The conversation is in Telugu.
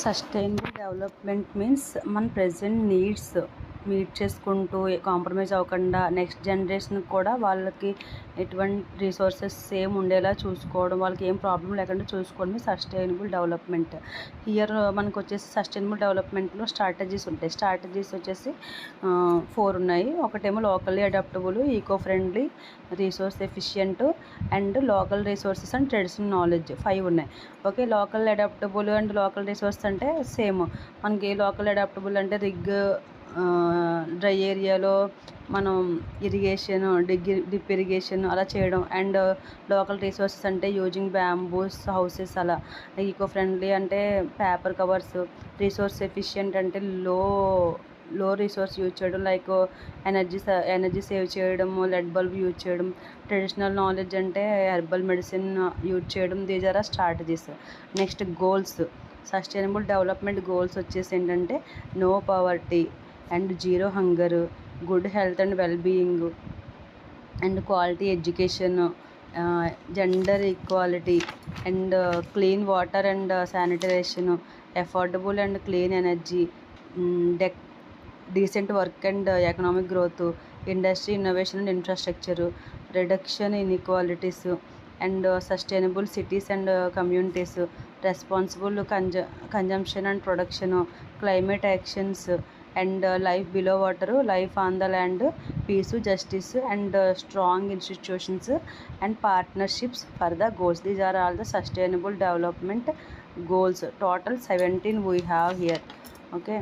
సస్టైనబుల్ డెవలప్మెంట్ మీన్స్ మన ప్రెజెంట్ నీడ్స్ మీట్ చేసుకుంటూ కాంప్రమైజ్ అవ్వకుండా నెక్స్ట్ జనరేషన్కి కూడా వాళ్ళకి ఎటువంటి రిసోర్సెస్ సేమ్ ఉండేలా చూసుకోవడం, వాళ్ళకి ఏం ప్రాబ్లం లేకుండా చూసుకోవడమే సస్టైనబుల్ డెవలప్మెంట్. హియర్ మనకు వచ్చేసి సస్టైనబుల్ డెవలప్మెంట్లో స్ట్రాటజీస్ ఉంటాయి. స్ట్రాటజీస్ వచ్చేసి 4 ఉన్నాయి. ఒకటేమో locally adaptable, eco friendly, resource efficient and local resources and traditional knowledge 5 ఉన్నాయి. Okay, local adaptable and local resource అంటే సేమ్ మనకి లోకల్ అడాప్టబుల్ అంటే డ్రై ఏరియాలో మనం ఇరిగేషన్, డ్రిప్ ఇరిగేషన్ అలా చేయడం. అండ్ లోకల్ రిసోర్సెస్ అంటే యూజింగ్ బ్యాంబూస్ హౌసెస్ అలా. ఈకో ఫ్రెండ్లీ అంటే పేపర్ కవర్స్. రిసోర్స్ ఎఫిషియంట్ అంటే లో రిసోర్స్ యూజ్ చేయడం, లైక్ ఎనర్జీ సేవ్ చేయడం, లెడ్ బల్బ్ యూజ్ చేయడం. ట్రెడిషనల్ నాలెడ్జ్ అంటే హెర్బల్ మెడిసిన్ యూజ్ చేయడం. These are strategies. Next goals. Sustainable development goals వచ్చేసి ఏంటంటే no poverty and zero hunger, good health and wellbeing and quality education, gender equality and clean water and sanitization, affordable and clean energy, decent work and economic growth, industry innovation and infrastructure, reduction inequalities and sustainable cities and communities, responsible consumption and production, climate actions and life below water, life on the land, peace, justice and strong institutions and partnerships for the goals. These are all the sustainable development goals. Total 17 we have here. Okay.